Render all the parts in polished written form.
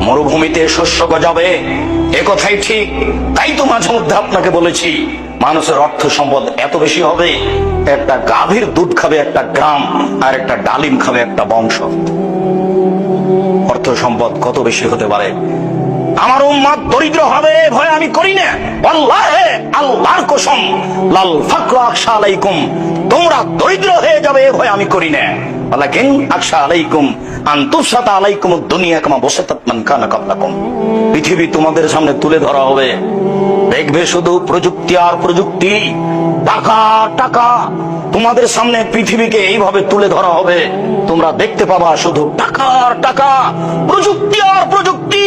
মরুভূমিতে শস্য গজাবে, একথাই ঠিক। তাই তো মাঝে মধ্যে আপনাকে বলেছি, মানুষের অর্থ সম্পদ এত বেশি হবে, একটা গাভীর দুধ খাবে একটা গ্রাম, আর একটা ডালিম খাবে একটা বংশ। অর্থ সম্পদ কত বেশি হতে পারে। আমার উম্মত দরিদ্র হবে ভয় আমি করি না। আল্লাহে, আল্লাহর কসম, লাল ফাকর আখশা আলাইকুম, তোমরা দরিদ্র হয়ে যাবে এ ভয় আমি করি না। ওয়ালাকিন আখশা আলাইকুম আন তুফসাতা আলাইকুম দুনিয়া কামা বাসাতাত মান কানা ক্বাবলাকুম। পৃথিবী তোমাদের সামনে তুলে ধরা হবে, দেখবে শুধু প্রযুক্তি আর প্রযুক্তি, টাকা টাকা। তোমাদের সামনে পৃথিবীকে এইভাবে তুলে ধরা হবে, তোমরা দেখতে পাবা শুধু টাকা আর টাকা, প্রযুক্তি আর প্রযুক্তি,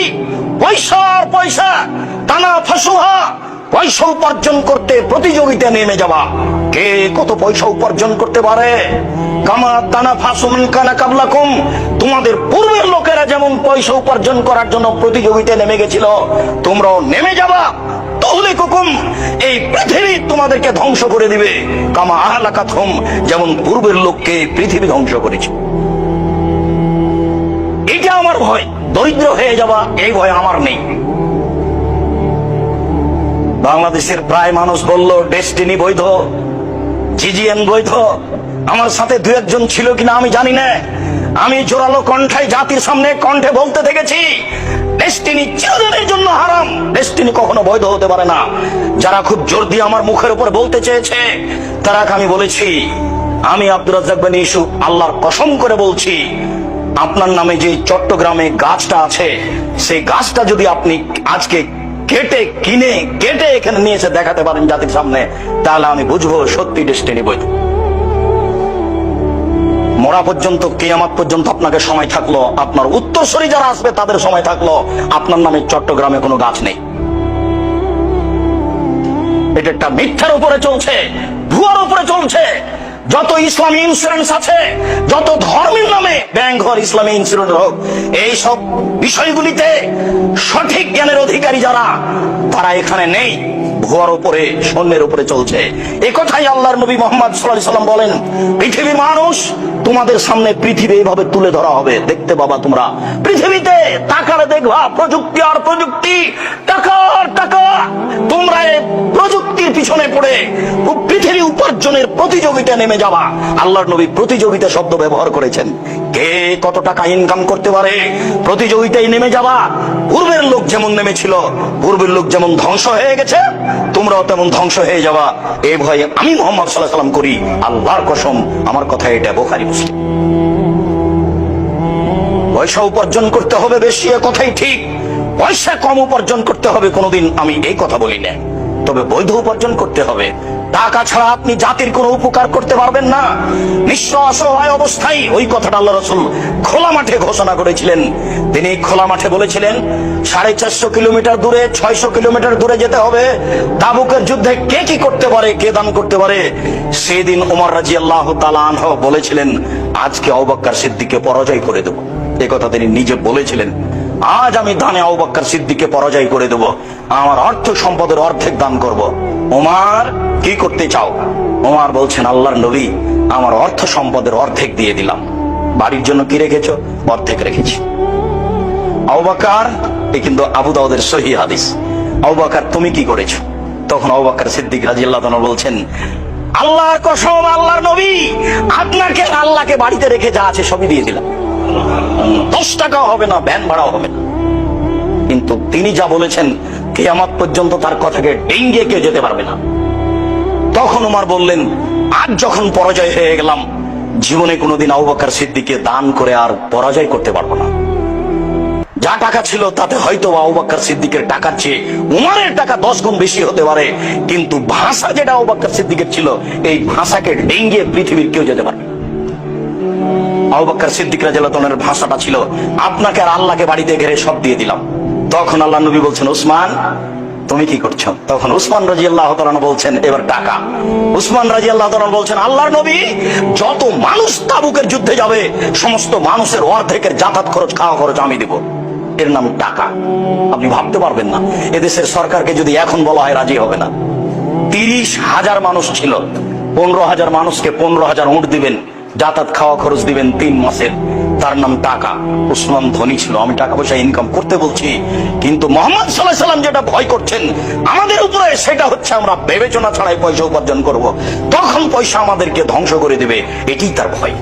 পয়সা আর পয়সা। টানা ফাসুহা, পয়সা উপার্জন করতে প্রতিযোগিতা নেমে যাবা, কে কত পয়সা উপার্জন করতে পারে। কামা তানা ফাসুমান কানা কাবলাকুম, তোমাদের পূর্বের লোকেরা যেমন পয়সা উপার্জন করার জন্য প্রতিযোগিতায় নেমে গেছিল, তোমরাও নেমে যাবা। তাহলে কুকুম, এই পৃথিবী তোমাদেরকে ধ্বংস করে দিবে। কামা আহলাকাতহুম, যেমন পূর্বের লোককে পৃথিবী ধ্বংস করেছে। এটা আমার ভয়, দরিদ্র হয়ে যাবা এই ভয় আমার নেই। বাংলাদেশের প্রায় মানুষ বলল ডেস্টিনি বৈধ, জিজিএন বৈধ। আমার সাথে দু একজন ছিল কিনা আমি জানি না। আমি জোরালো কণ্ঠায় জাতির সামনে কণ্ঠে বলতে দেখেছি, ডেস্টিনি চিরদিনের জন্য হারাম, ডেস্টিনি কখনো বৈধ হতে পারে না। যারা খুব জোর দিয়ে আমার মুখের উপর বলতে চেয়েছে, তারা আমি বলেছি, আমি আব্দুর রাজ্জাক বিন ইউসুফ আল্লাহর কসম করে বলছি, আপনার নামে যে চট্টগ্রামে গাছটা আছে, সেই গাছটা যদি আপনি আজকে কেটে এখানে নিয়ে এসে দেখাতে পারেন জাতির সামনে, তাহলে আমি বুঝবো সত্যি ডেস্টিনি বৈধ। মরা পর্যন্ত, কিয়ামত পর্যন্ত আপনাকে সময় থাকলো, আপনার উত্তরসূরি যারা আসবে তাদের সময় থাকলো, আপনার নামে চট্টগ্রামে কোনো গাছ নেই। এটা একটা মিথ্যার উপরে চলছে, ভুয়ার উপরে চলছে। যত ইসলামী ইন্স্যুরেন্স আছে, যত ধর্মের নামে ব্যাংক হোক, ইসলামী ইন্স্যুরেন্স হোক, এই সব বিষয়গুলিতে সঠিক জ্ঞানের অধিকারী যারা, তারা এখানে নেই। ভুয়ার উপরে, শূন্যের উপরে চলছে। এই কথাই আল্লাহর নবী মুহাম্মদ সাল্লাল্লাহু আলাইহি ওয়াসাল্লাম বলেন, পৃথিবীর মানুষ তোমাদের সামনে পৃথিবী এইভাবে তুলে ধরা হবে, দেখতে পাবা তোমরা পৃথিবীতে। টাকারে দেখবা, প্রযুক্তি আর প্রযুক্তি, টাকা আর টাকা। তোমরা এই প্রযুক্তির পিছনে পড়ে পৃথিবী উপার্জনের প্রতিযোগিতা নেমে যাবা। আল্লাহর নবী প্রতিযোগিতা শব্দ ব্যবহার করেছেন, কে কত টাকা ইনকাম করতে পারে, প্রতিযোগিতায় নেমে যাবা। পূর্বের লোক যেমন নেমেছিল, পূর্বের লোক যেমন ধ্বংস হয়ে গেছে, তোমরাও তেমন ধ্বংস হয়ে যাবা। এই ভয়ে আমি মুহাম্মদ সাল্লাল্লাহু আলাইহি ওয়াসাল্লাম করি, আল্লাহর কসম আমার কথা এটা, বুখারী মুসলিম। পয়সা উপার্জন করতে হবে বেশি, এ কথাই ঠিক। পয়সা কম উপার্জন করতে হবে কোনোদিন আমি এই কথা বলি না, তবে বৈধ উপার্জন করতে হবে। টাকা ছাড়া আপনি জাতির কোনো উপকার করতে পারবেন না। নিঃস্ব অসহায় অবস্থায়, ওই কথাটা আল্লাহ রাসূল খোলা মাঠে ঘোষণা করেছিলেন। তিনি খোলা মাঠে বলেছিলেন, 450 কিলোমিটার দূরে, 600 কিলোমিটার দূরে যেতে হবে। তাবুকের যুদ্ধে কে কি করতে পারে, কে দান করতে পারে। সেদিন ওমর রাদিয়াল্লাহু তাআলা আনহু বলেছিলেন, আজকে আবু বকর সিদ্দিককে পরাজয় করে দেব। এই কথা তিনি নিজে বলেছিলেন, আজ আমি দানে আবু বকর সিদ্দিককে পরাজয় করে দেব, আমার অর্থ সম্পদের অর্ধেক দান করব। ওমর, কি করতে চাও? ওমর বলছেন, আল্লাহর নবী, আমার অর্থ সম্পদের অর্ধেক দিয়ে দিলাম। বাড়ির জন্য কি রেখেছো? অর্ধেক রেখেছি। আবু বকর, এই কিন্তু আবু দাউদের সহিহ হাদিস, আবু বকর তুমি কি করেছো? তখন আবু বকর সিদ্দিক রাদিয়াল্লাহু আনহু বলছেন, আল্লাহর কসম, আল্লাহর নবী, আপনাকে আল্লাহকে বাড়িতে রেখে যা আছে সবই দিয়ে দিলাম। 10 টাকাও হবে না, ভ্যান ভাড়াও হবে না। কিন্তু তিনি যা বলেছেন, কিয়ামত পর্যন্ত তার কথাকে ডিঙ্গিয়ে কেউ যেতে পারবে না। তখন ওমর বললেন, আজ যখন পরাজয় হয়ে গেলাম, জীবনে কোনোদিন আবু বকর সিদ্দিককে দান করে আর পরাজয় করতে পারবো না। যা টাকা ছিল তাতে হয়তো আবু বকর সিদ্দিকের টাকার চেয়ে উমরের টাকা 10 গুণ বেশি হতে পারে, কিন্তু ভাষা যেটা আবু বকর সিদ্দিকের ছিল, এই ভাষাকে ডিঙ্গিয়ে পৃথিবীর কেউ যেতে পারবে না। আবু বকর সিদ্দিক রাদিয়াল্লাহু আনহুর ভাষাটা ছিল, আপনাকে আর আল্লাহকে বাড়িতে ঘিরে সব দিয়ে দিলাম। তখন আল্লাহ নবী বলছেন, উসমান তুমি কি করছো? তখন উসমান রাদিয়াল্লাহু তাআলা বলছেন, এবার টাকা। উসমান রাদিয়াল্লাহু তাআলা বলছেন, আল্লাহর নবী, যত মানুষ তাবুকের যুদ্ধে যাবে, সমস্ত মানুষের অর্ধেকের যাতায়াত খরচ, খাওয়া খরচ আমি দেব। এর নাম টাকা। আপনি ভাবতে পারবেন না, এদেশের সরকারকে যদি এখন বলা হয় রাজি হবে না। 30,000 মানুষ ছিল, 15,000 মানুষকে 15,000 উট দিবেন, যাতায়াত খাওয়া খরচ দিবেন 3 মাসের। তার নাম টাকা। উসমান ধনী ছিল, আমি টাকা পয়সা ইনকাম করতে বলছি, কিন্তু মোহাম্মদ সাল্লাল্লাহু আলাইহি সাল্লাম যেটা ভয় করছেন আমাদের উপরে, সেটা হচ্ছে আমরা বিবেচনা ছাড়াই পয়সা উপার্জন করব, তখন পয়সা আমাদেরকে ধ্বংস করে দেবে, এটাই তার ভয়।